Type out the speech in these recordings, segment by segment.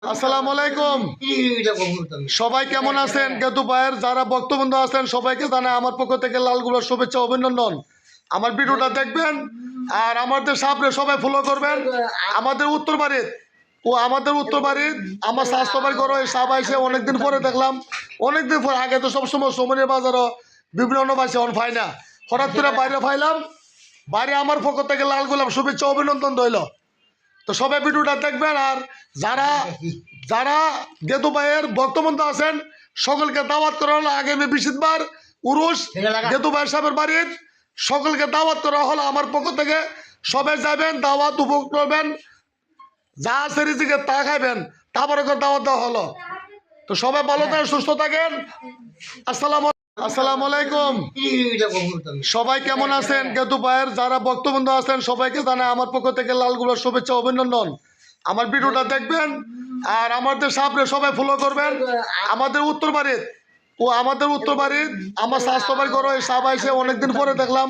আসসালামু আলাইকুম। সবাই কেমন আছেন? গেতু ভাইয়ের যারা বক্তবৃন্দ আছেন সবাইকে জানাই আমার পক্ষ থেকে লালগুলোর শুভেচ্ছা অভিনন্দন। আমার ভিডিওটা দেখবেন আর আমাদের সামনে সবাই ফলো করবেন। আমাদের উত্তর বাড়ির আমার স্বাস্থ্য বাড়ি করো এই সাহবা এসে অনেকদিন পরে দেখলাম। অনেকদিন পরে, আগে তো সবসময় সমনের বাজারও বিভিন্ন পাইছে অন পাই না, হঠাৎ করে বাইরে পাইলাম। বাইরে আমার পক্ষ থেকে লাল গোলাপ শুভেচ্ছা অভিনন্দন রইল। তো সবাই ভিডিওটা দেখবেন আর যারা যারা গেতু ভাইয়ের বক্তবৃন্দ আছেন সকলকে দাওয়াত করা হলো আগামী বৃহস্পতিবার উরুস গেতু ভাই সাহেবের বাড়ির। সকলকে দাওয়াত করা হলো আমার পক্ষ থেকে। সবাই যাবেন, দাওয়াত উপভোগ করবেন, যা আছে রিজিকে তা খাইবেন, তারপরে দাওয়াত দেওয়া হলো। তো সবাই ভালো থাকেন, সুস্থ থাকেন। আসসালামু আলাইকুম। সবাই কেমন আছেন? গেতু ভাইয়ের যারা বক্তবৃন্দ আছেন সবাইকে জানাই আমার পক্ষ থেকে লালগুলোর শুভেচ্ছা অভিনন্দন। আমার ভিডিওটা দেখবেন আর আমাদের সামনে সবাই ফলো করবেন। আমাদের উত্তর বাড়ির আমার স্বাস্থ্য বাড়ি করো এই সাহবা এসে অনেকদিন পরে দেখলাম।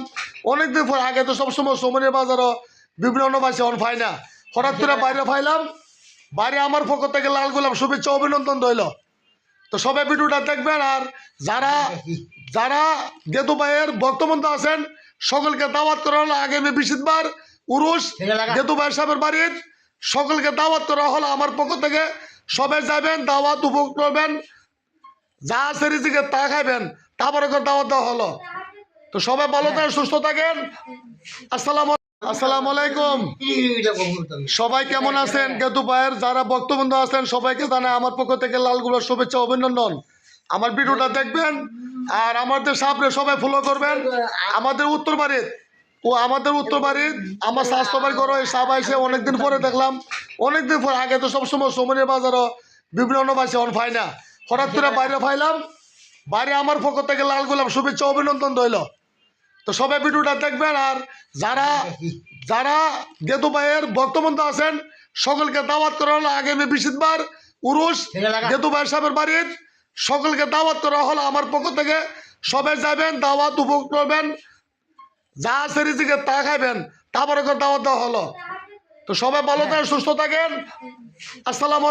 অনেকদিন পরে, আগে তো সবসময় সমনের বাজারও বিভিন্ন পাইছে অন পাই না, হঠাৎ করে বাইরে পাইলাম। বাইরে আমার পক্ষ থেকে লাল গোলাপ শুভেচ্ছা অভিনন্দন রইল। তো সবাই ভিডিওটা দেখবেন আর যারা গেতু ভাইয়ের বক্তবৃন্দ আছেন সকলকে দাওয়াত করা হলো আগামী বৃহস্পতিবার উরুস গেতু ভাই সাহেবের বাড়ির। সকলকে দাওয়াত করা হলো আমার পক্ষ থেকে। সবাই যাবেন, দাওয়াত উপভোগ করবেন, যা আছে রিজিকে তা খাইবেন, তারপরে দাওয়াত দেওয়া হলো। তো সবাই ভালো থাকেন, সুস্থ থাকেন। আসসালামু আলাইকুম। সবাই কেমন আছেন? গেতু ভাইয়ের যারা বক্তবৃন্দ আছেন সবাইকে জানাই আমার পক্ষ থেকে লালগুলোর শুভেচ্ছা অভিনন্দন। আমার ভিডিওটা দেখবেন আর আমাদের সামনে সবাই ফলো করবেন। আমাদের উত্তর বাড়ির আমার স্বাস্থ্য বাড়ি করো এই সাহবা এসে অনেকদিন পরে দেখলাম। অনেকদিন পরে, আগে তো সবসময় সমনের বাজারও বিভিন্ন পাইছে অন পাই না, হঠাৎ করে বাইরে পাইলাম। বাইরে আমার পক্ষ থেকে লাল গোলাপ শুভেচ্ছা অভিনন্দন রইল। তো সবাই ভিডিওটা দেখবেন আর যারা গেতু ভাইয়ের বক্তবৃন্দ আছেন সকলকে দাওয়াত করা হলো আগামী বৃহস্পতিবার উরুস গেতু ভাই সাহেবের বাড়ির। সকলকে দাওয়াত করা হলো আমার পক্ষ থেকে। সবাই যাবেন, দাওয়াত উপভোগ করবেন, যা আছে রিজিকে তা খাইবেন, তারপরে দাওয়াত দেওয়া হলো। তো সবাই ভালো থাকেন, সুস্থ থাকেন। আসসালাম।